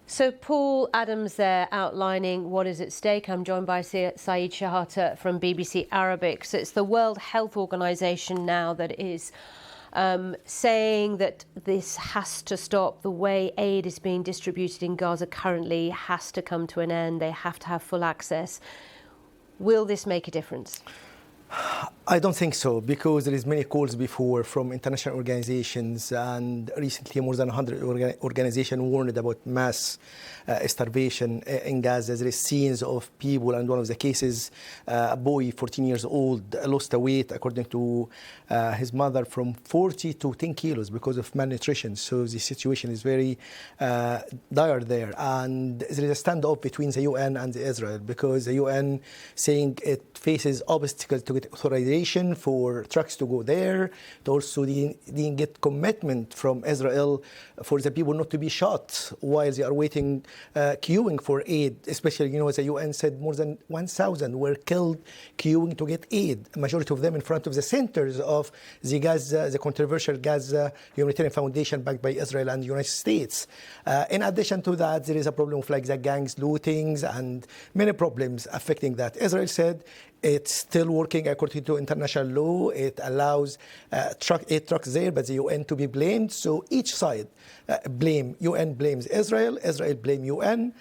So Paul Adams there outlining what is at stake. I'm joined by Saeed Shehata from BBC Arabic. So it's the World Health Organization now that is saying that this has to stop. The way aid is being distributed in Gaza currently has to come to an end. They have to have full access. Will this make a difference? I don't think so, because there is many calls before from international organizations, and recently more than 100 organizations warned about mass starvation in Gaza. There is scenes of people, and one of the cases, a boy 14 years old lost a weight, according to his mother, from 40 to 10 kilos because of malnutrition. So the situation is very dire there. And there is a standoff between the UN and Israel, because the UN saying it faces obstacles to get authorization for trucks to go there. It also didn't get commitment from Israel for the people not to be shot while they are waiting, queuing for aid. Especially, as the UN said, more than 1,000 were killed queuing to get aid. A majority of them in front of the centers of the Gaza, the controversial Gaza Humanitarian Foundation backed by Israel and the United States. In addition to that, there is a problem of the gangs lootings and many problems affecting that. Israel said it's still working according to international law. It allows aid trucks there, but the UN to be blamed. So each side blame. UN blames Israel, Israel blame UN,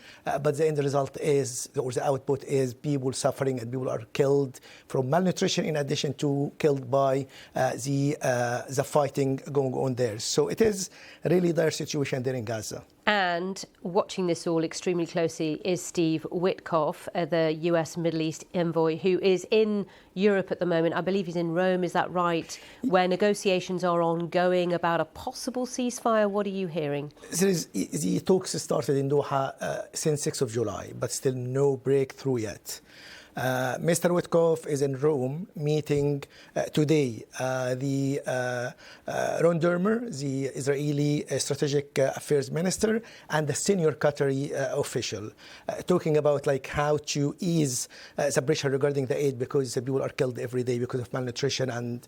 but the end result is, or the output is, people suffering and people are killed from malnutrition, in addition to killed by the fighting going on there. So it is a really dire situation there in Gaza. And watching this all extremely closely is Steve Witkoff, the US Middle East envoy, who is in Europe at the moment. I believe he's in Rome, is that right? Where negotiations are ongoing about a possible ceasefire. What are you hearing? The talks started in Doha since 6th of July, but still no breakthrough yet. Mr. Witkoff is in Rome meeting today the Ron Dermer, the Israeli strategic affairs minister, and the senior Qatari official, talking about how to ease the pressure regarding the aid, because the people are killed every day because of malnutrition, and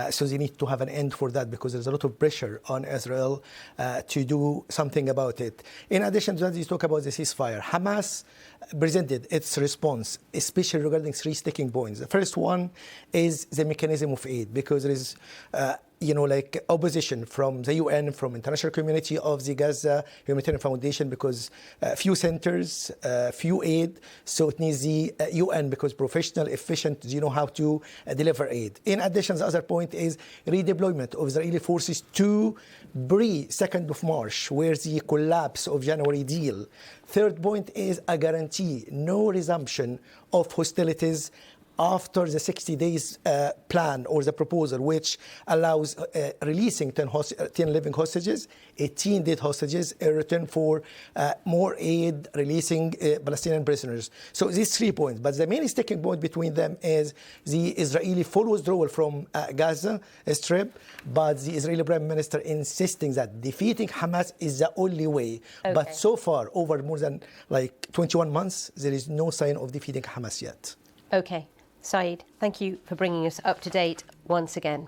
so they need to have an end for that, because there's a lot of pressure on Israel to do something about it. In addition to that, you talk about the ceasefire. Hamas presented its response, especially regarding three sticking points. The first one is the mechanism of aid, because there is opposition from the UN, from international community of the Gaza Humanitarian Foundation, because few centers, few aid. So it needs the UN, because professional, efficient, know how to deliver aid. In addition, the other point is redeployment of Israeli forces to pre-2nd of March, where the collapse of January deal. Third point is a guarantee, no resumption of hostilities after the 60 days plan, or the proposal, which allows releasing 10 living hostages, 18 dead hostages, in return for more aid, releasing Palestinian prisoners. So these 3 points. But the main sticking point between them is the Israeli full withdrawal from Gaza Strip, but the Israeli Prime Minister insisting that defeating Hamas is the only way. Okay. But so far, over more than 21 months, there is no sign of defeating Hamas yet. Okay. Saeed, thank you for bringing us up to date once again.